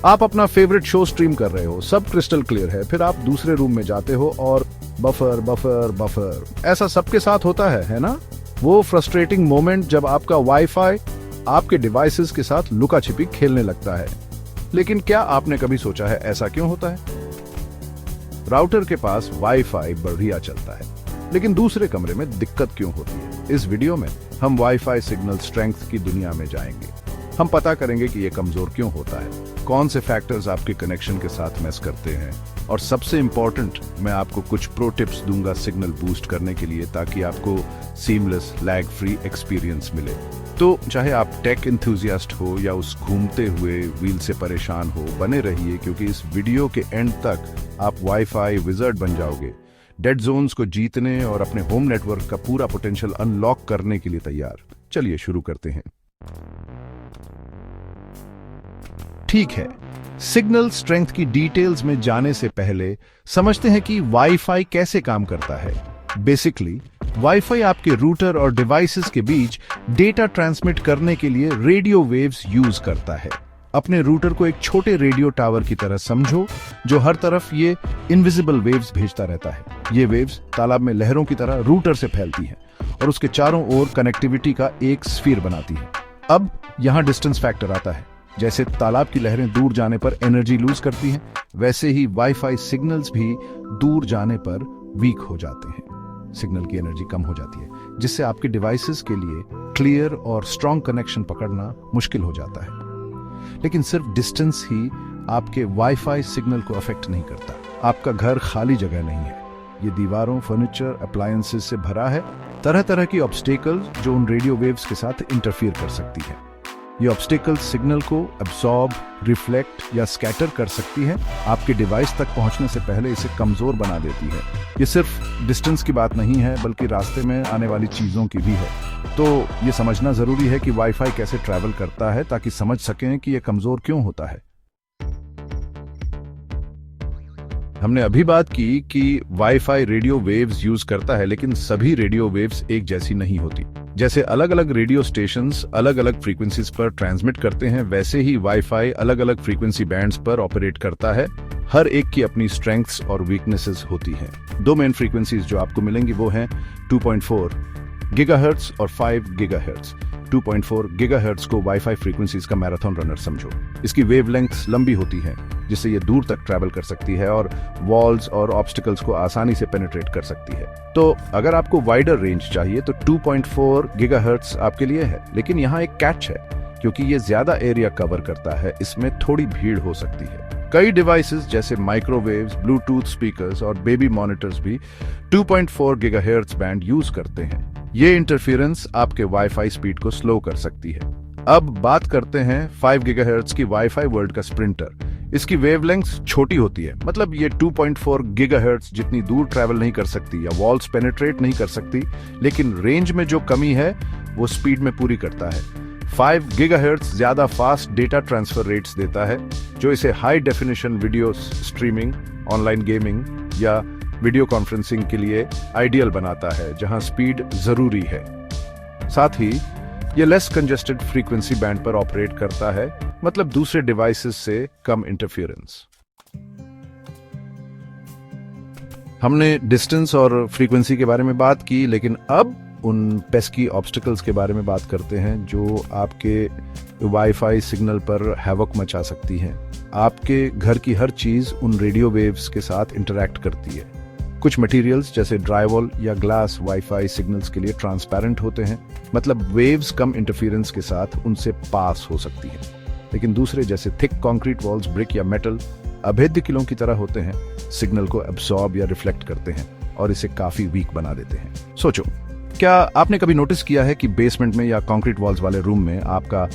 आप अपना favourite show stream कर रहे हो, सब क्रिस्टल क्लियर है, फिर आप दूसरे रूम में जाते हो और बफर बफर बफर, ऐसा सबके साथ होता है ना? वो फ्रस्ट्रेटिंग मोमेंट जब आपका वाईफाई आपके डिवाइसेस के साथ लुका छिपी खेलने लगता है। लेकिन क्या आपने कभी सोचा है ऐसा क्यों होता है? राउटर के पास वाईफाई बढ़िया चलता है, लेकिन दूसरे कमरे में दिक्कत क्यों होती है? इस वीडियो में हम वाईफाई सिग्नल स्ट्रेंथ की दुनिया में जाएंगे। हम पता करेंगे कि ये कमजोर क्यों होता है, कौन से फैक्टर्स आपके कनेक्शन के साथ मैस करते हैं, और सबसे इंपॉर्टेंट, मैं आपको कुछ प्रो टिप्स दूंगा सिग्नल बूस्ट करने के लिए, ताकि आपको सीमलेस लैग फ्री एक्सपीरियंस मिले। तो चाहे आप टेक एंथुसियास्ट हो या उस घूमते हुए व्हील से परेशान हो, बने रहिए, क्योंकि इस वीडियो के एंड तक आप वाईफाई विजर्ड बन जाओगे, डेड जोन्स को जीतने और अपने होम नेटवर्क का पूरा पोटेंशियल अनलॉक करने के लिए तैयार। चलिए शुरू करते हैं। ठीक है, सिग्नल स्ट्रेंथ की डिटेल्स में जाने से पहले समझते हैं कि वाईफाई कैसे काम करता है। बेसिकली वाईफाई आपके रूटर और डिवाइसेस के बीच डेटा ट्रांसमिट करने के लिए रेडियो वेव्स यूज करता है। अपने रूटर को एक छोटे रेडियो टावर की तरह समझो, जो हर तरफ ये इनविजिबल वेव्स भेजता रहता है। ये वेव्स तालाब में लहरों की तरह रूटर से फैलती हैं और उसके चारों ओर कनेक्टिविटी का एक स्फीयर बनाती है। अब यहां डिस्टेंस फैक्टर आता है। जैसे तालाब की लहरें दूर जाने पर एनर्जी लूज करती हैं, वैसे ही वाईफाई सिग्नल्स भी दूर जाने पर वीक हो जाते हैं। सिग्नल की एनर्जी कम हो जाती है, जिससे आपके डिवाइसेस के लिए क्लियर और स्ट्रॉन्ग कनेक्शन पकड़ना मुश्किल हो जाता है। लेकिन सिर्फ डिस्टेंस ही आपके वाईफाई सिग्नल को अफेक्ट नहीं करता। आपका घर खाली जगह नहीं है, ये दीवारों, फर्नीचर, अप्लायंसेस से भरा है, तरह तरह की ऑब्स्टेकल्स जो उन रेडियो वेव्स के साथ इंटरफियर कर सकती है। ये ऑब्स्टेकल्स सिग्नल को अब्सॉर्ब, रिफ्लेक्ट या स्कैटर कर सकती है। आपके डिवाइस तक पहुंचने से पहले इसे कमजोर बना देती है। ये सिर्फ डिस्टेंस की बात नहीं है, बल्कि रास्ते में आने वाली चीजों की भी है। तो ये समझना जरूरी है कि वाईफाई कैसे ट्रैवल करता है, ताकि समझ सकें कि ये कमजोर क्यों होता है। हमने अभी बात की कि वाईफाई रेडियो वेव्स यूज करता है, लेकिन सभी रेडियो वेव्स एक जैसी नहीं होती। जैसे अलग अलग रेडियो स्टेशंस अलग अलग फ्रीक्वेंसीज पर ट्रांसमिट करते हैं, वैसे ही वाईफाई अलग अलग फ्रीक्वेंसी बैंड्स पर ऑपरेट करता है। हर एक की अपनी स्ट्रेंथ्स और वीकनेसेस होती हैं। दो मेन फ्रीक्वेंसीज जो आपको मिलेंगी वो हैं 2.4 गीगाहर्ट्ज और 5 गीगाहर्ट्ज। 2.4 गीगाहर्ट्ज को वाईफाई फ्रीक्वेंसीज का मैराथन रनर समझो। इसकी वेवलेंथ्स लंबी होती हैं, जिससे ये दूर तक ट्रैवल कर सकती है और वॉल्स और ऑब्स्टिकल्स को आसानी से पेनिट्रेट कर सकती है। तो अगर आपको वाइडर रेंज चाहिए तो 2.4 गीगाहर्ट्ज आपके लिए है। लेकिन यहाँ एक कैच है, क्योंकि ये ज्यादा एरिया कवर करता है, इसमें थोड़ी भीड़ हो सकती है। कई डिवाइसेस जैसे माइक्रोवेव्स, ब्लूटूथ स्पीकर्स और बेबी मॉनिटर्स भी 2.4 गीगाहर्ट्ज बैंड यूज करते हैं। ये इंटरफेरेंस आपके वाईफाई स्पीड को स्लो कर सकती है। अब बात करते हैं 5 गीगाहर्ट्ज की वाईफाई वर्ल्ड का स्प्रिंटर। इसकी वेवलेंथ छोटी होती है, मतलब ये 2.4 गीगाहर्ट्ज जितनी दूर ट्रैवल नहीं कर सकती या वॉल्स पेनिट्रेट नहीं कर सकती, लेकिन रेंज में जो कमी है वो स्पीड में पूरी करता है। 5 गीगाहर्ट्ज ज्यादा फास्ट डेटा ट्रांसफर रेट्स देता है, जो इसे high definition video streaming, online gaming या वीडियो कॉन्फ्रेंसिंग के लिए आइडियल बनाता है, जहां स्पीड जरूरी है। साथ ही ये लेस कंजेस्टेड फ्रीक्वेंसी बैंड पर ऑपरेट करता है, मतलब दूसरे डिवाइसेस से कम इंटरफेरेंस। हमने डिस्टेंस और फ्रीक्वेंसी के बारे में बात की, लेकिन अब उन पेस्की ऑब्स्टिकल्स के बारे में बात करते हैं जो आपके वाईफाई सिग्नल पर हैवक मचा सकती हैं। आपके घर की हर चीज उन रेडियो वेव्स के साथ इंटरैक्ट करती है। कुछ मटेरियल्स जैसे ड्राईवॉल या ग्लास वाईफाई सिग्नल्स के लिए ट्रांसपेरेंट होते हैं, मतलब वेव्स कम इंटरफेरेंस के साथ उनसे पास हो सकती हैं। लेकिन दूसरे जैसे थिक कंक्रीट वॉल्स, ब्रिक या मेटल अभेद्य किलों की तरह होते हैं, सिग्नल को एब्सॉर्ब या रिफ्लेक्ट करते हैं और इसे काफी वीक बना देते हैं। सोचो, क्या आपने कभी नोटिस किया है कि बेसमेंट में या कंक्रीट वॉल्स वाले रूम में आपका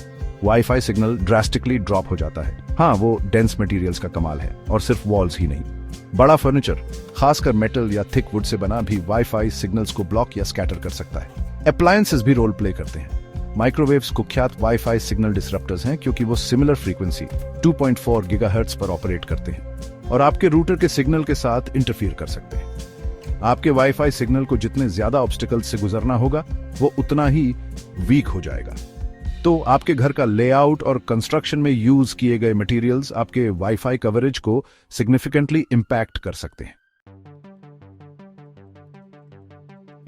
वाईफाई सिग्नल ड्रास्टिकली ड्रॉप हो जाता है? हाँ, वो डेंस मटेरियल्स का कमाल है, और सिर्फ वॉल्स ही नहीं, बड़ा फर्नीचर, खासकर मेटल या थिक वुड से बना, भी वाईफाई सिग्नल्स को ब्लॉक या स्कैटर कर सकता है। अप्लायंसेस भी रोल प्ले करते हैं। माइक्रोवेव्स कुख्यात वाईफाई सिग्नल डिसरप्टर्स हैं, क्योंकि वो सिमिलर फ्रीक्वेंसी 2.4 गीगाहर्ट्ज पर ऑपरेट करते हैं और आपके रूटर के सिग्नल के साथ इंटरफियर कर सकते हैं। आपके वाईफाई सिग्नल को जितने ज्यादा ऑब्स्टिकल्स से गुजरना होगा, वो उतना ही वीक हो जाएगा। तो आपके घर का लेआउट और कंस्ट्रक्शन में यूज किए गए मटेरियल्स आपके वाईफाई कवरेज को सिग्निफिकेंटली इंपैक्ट कर सकते हैं।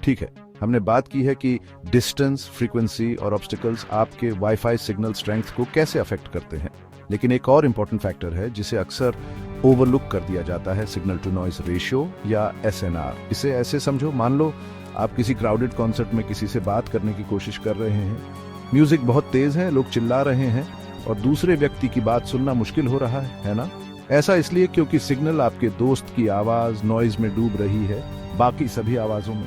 ठीक है, हमने बात की है कि डिस्टेंस, फ्रीक्वेंसी और ऑब्स्टिकल्स आपके वाईफाई सिग्नल स्ट्रेंथ को कैसे अफेक्ट करते हैं, लेकिन एक और इंपॉर्टेंट फैक्टर है जिसे अक्सर ओवरलुक कर दिया जाता है, सिग्नल टू नॉइज रेशियो या SNR। इसे ऐसे समझो, मान लो आप किसी क्राउडेड कॉन्सर्ट में किसी से बात करने की कोशिश कर रहे हैं, म्यूजिक बहुत तेज है, लोग चिल्ला रहे हैं और दूसरे व्यक्ति की बात सुनना मुश्किल हो रहा है ना? ऐसा इसलिए क्योंकि सिग्नल आपके दोस्त की आवाज नॉइज में डूब रही है बाकी सभी आवाजों में।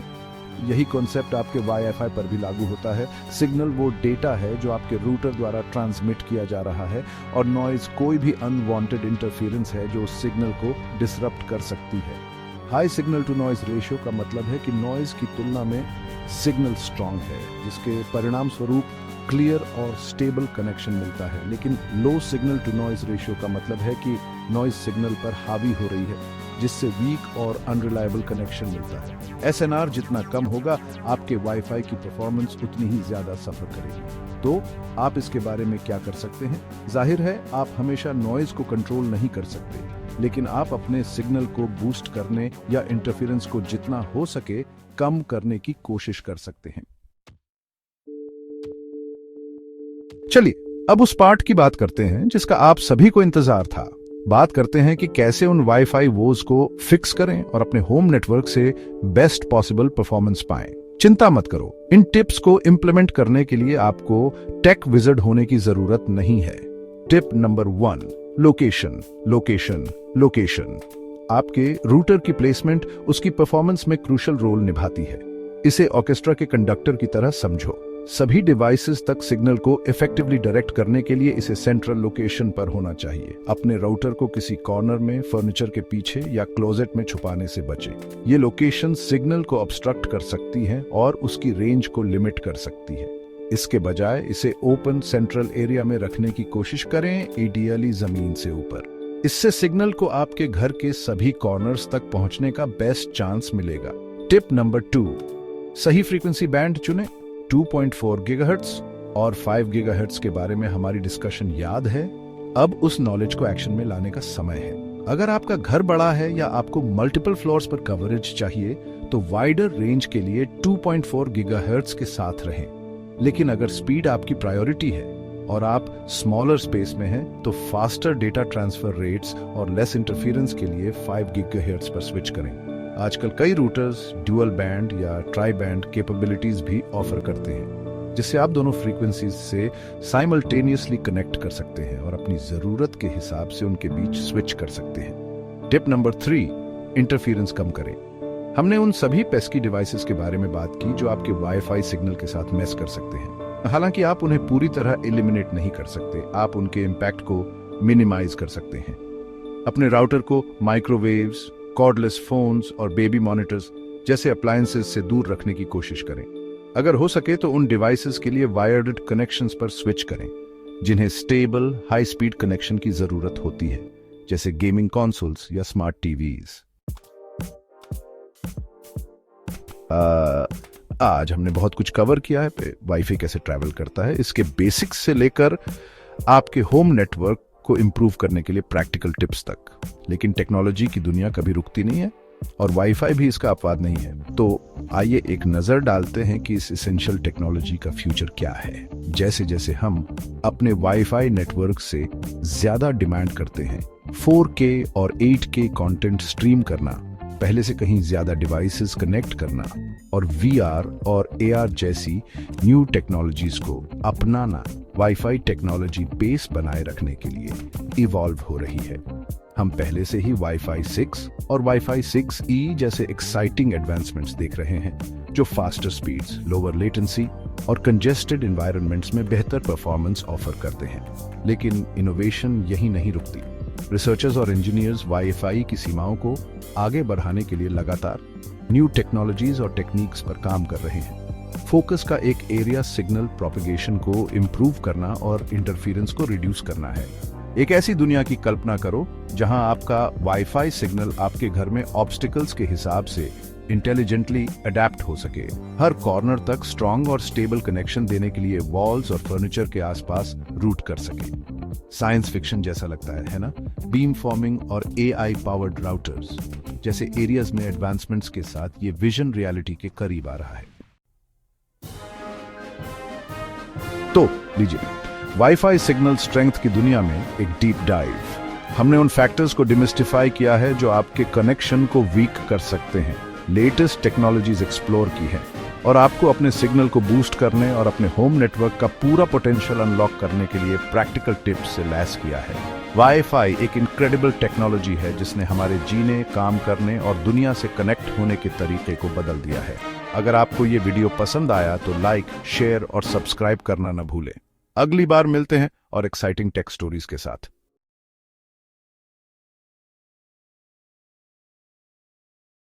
यही कॉन्सेप्ट आपके वाईफाई पर भी लागू होता है। सिग्नल वो डेटा है जो आपके रूटर द्वारा ट्रांसमिट किया जा रहा है और नॉइज कोई भी अनवांटेड इंटरफेरेंस है जो उस सिग्नल को डिसरप्ट कर सकती है। High signal to noise ratio का मतलब है कि नॉइज की तुलना में सिग्नल स्ट्रांग है, जिसके परिणाम स्वरूप क्लियर और स्टेबल कनेक्शन मिलता है। लेकिन low signal to noise ratio का मतलब है कि नॉइज सिग्नल पर हावी हो रही है, जिससे वीक और अनरिलायबल कनेक्शन मिलता है। SNR जितना कम होगा, आपके वाईफाई की परफॉर्मेंस उतनी ही ज्यादा सफर करेगी। तो आप इसके बारे में क्या कर सकते हैं? जाहिर है आप हमेशा नॉइज को कंट्रोल नहीं कर सकते, लेकिन आप अपने सिग्नल को बूस्ट करने या इंटरफेरेंस को जितना हो सके कम करने की कोशिश कर सकते हैं। चलिए अब उस पार्ट की बात करते हैं जिसका आप सभी को इंतजार था। बात करते हैं कि कैसे उन वाईफाई वोज को फिक्स करें और अपने होम नेटवर्क से बेस्ट पॉसिबल परफॉर्मेंस पाएं। चिंता मत करो, इन टिप्स को इंप्लीमेंट करने के लिए आपको टेक विज़र्ड होने की जरूरत नहीं है। Tip number 1, location location location. आपके रूटर की प्लेसमेंट उसकी परफॉर्मेंस में क्रूशियल रोल निभाती है। इसे ऑर्केस्ट्रा के कंडक्टर की तरह समझो। सभी डिवाइसेस तक सिग्नल को इफेक्टिवली डायरेक्ट करने के लिए इसे सेंट्रल लोकेशन पर होना चाहिए। अपने राउटर को किसी कॉर्नर में, फर्नीचर के पीछे या क्लोजेट में छुपाने से बचें। ये लोकेशन सिग्नल को ऑब्स्ट्रक्ट कर सकती है और उसकी रेंज को लिमिट कर सकती है। इसके बजाय इसे ओपन सेंट्रल एरिया में रखने की कोशिश करें, आइडियली जमीन से ऊपर। इससे सिग्नल को आपके घर के सभी कॉर्नर्स तक पहुंचने का बेस्ट चांस मिलेगा। टिप नंबर 2, सही फ्रीक्वेंसी बैंड चुनें। 2.4 गीगाहर्ट्ज और 5 गीगाहर्ट्ज के बारे में हमारी डिस्कशन याद है। अब उस नॉलेज को एक्शन में लाने का समय है। अगर आपका घर बड़ा है या आपको मल्टीपल फ्लोर्स पर कवरेज चाहिए तो वाइडर रेंज के लिए 2.4 गीगाहर्ट्ज के साथ रहें। लेकिन अगर स्पीड आपकी प्रायोरिटी है और आप स्मॉलर स्पेस में हैं तो फास्टर डेटा ट्रांसफर रेट्स और लेस इंटरफेरेंस के लिए 5 गीगाहर्ट्ज पर स्विच करें। आजकल कई रूटर्स ड्यूअल बैंड या ट्राई बैंड कैपेबिलिटीज भी ऑफर करते हैं, जिससे आप दोनों फ्रीक्वेंसीज से साइमल्टेनियसली कनेक्ट कर सकते हैं और अपनी जरूरत के हिसाब से उनके बीच स्विच कर सकते हैं। टिप नंबर 3, इंटरफेरेंस कम करें। हमने उन सभी पेस्की डिवाइसेस के बारे में बात की जो आपके वाईफाई सिग्नल के साथ मैस कर सकते हैं। हालांकि आप उन्हें पूरी तरह एलिमिनेट नहीं कर सकते, आप उनके इम्पैक्ट को मिनिमाइज कर सकते हैं। अपने राउटर को माइक्रोवेव्स, कॉर्डलेस फोन्स और बेबी मॉनिटर्स जैसे अप्लायंसेस से दूर रखने की कोशिश करें। अगर हो सके तो उन डिवाइसेस के लिए वायर्ड कनेक्शंस पर स्विच करें जिन्हें स्टेबल हाई स्पीड कनेक्शन की जरूरत होती है, जैसे गेमिंग कंसोल्स या स्मार्ट टीवीज। आज हमने बहुत कुछ कवर किया है, वाईफाई कैसे ट्रैवल करता है, इसके बेसिक्स से लेकर आपके होम नेटवर्क को इंप्रूव करने के लिए प्रैक्टिकल टिप्स तक। लेकिन टेक्नोलॉजी की दुनिया कभी रुकती नहीं है और वाईफाई भी इसका अपवाद नहीं है। तो आइए एक नजर डालते हैं कि इस एसेंशियल टेक्नोलॉजी का फ्यूचर क्या है। जैसे जैसे हम अपने वाईफाई नेटवर्क से ज्यादा डिमांड करते हैं 4K और 8K कंटेंट स्ट्रीम करना, पहले से कहीं ज्यादा डिवाइसेस कनेक्ट करना और VR और AR जैसी न्यू टेक्नोलॉजीज को अपनाना वाईफाई टेक्नोलॉजी बेस बनाए रखने के लिए इवॉल्व हो रही है। हम पहले से ही वाईफाई 6 और वाईफाई 6E जैसे एक्साइटिंग एडवांसमेंट्स देख रहे हैं जो फास्टर स्पीड्स, लोअर लेटेंसी और कंजेस्टेड एनवायरनमेंट्स में बेहतर परफॉर्मेंस ऑफर करते हैं। लेकिन इनोवेशन यहीं नहीं रुकती। रिसर्चर्स और इंजीनियर्स वाईफाई की सीमाओं को आगे बढ़ाने के लिए लगातार न्यू टेक्नोलॉजीज और टेक्निक्स पर काम कर रहे हैं। फोकस का एक एरिया सिग्नल प्रोपेगेशन को इम्प्रूव करना और इंटरफेरेंस को रिड्यूस करना है। एक ऐसी दुनिया की कल्पना करो जहां आपका वाईफाई सिग्नल आपके घर में ऑब्स्टिकल्स के हिसाब से इंटेलिजेंटली अडेप्ट हो सके, हर कॉर्नर तक स्ट्रॉन्ग और स्टेबल कनेक्शन देने के लिए वॉल्स और फर्नीचर के आसपास रूट कर सके। साइंस फिक्शन जैसा लगता है ना? बीम फॉर्मिंग और एआई पावर्ड राउटर्स जैसे एरियाज में एडवांसमेंट्स के साथ ये विजन रियलिटी के करीब आ रहा है। तो लीजिए, वाईफाई सिग्नल स्ट्रेंथ की दुनिया में एक डीप डाइव। हमने उन फैक्टर्स को डिमिस्टिफाई किया है जो आपके कनेक्शन को वीक कर सकते हैं, लेटेस्ट टेक्नोलॉजीज एक्सप्लोर की है और आपको अपने सिग्नल को बूस्ट करने और अपने होम नेटवर्क का पूरा पोटेंशियल अनलॉक करने के लिए प्रैक्टिकल टिप्स से लैस किया है। वाईफाई एक इनक्रेडिबल टेक्नोलॉजी है जिसने हमारे जीने, काम करने और दुनिया से कनेक्ट होने के तरीके को बदल दिया है। अगर आपको ये वीडियो पसंद आया तो लाइक, शेयर और सब्सक्राइब करना न भूलें। अगली बार मिलते हैं और एक्साइटिंग टेक स्टोरीज के साथ।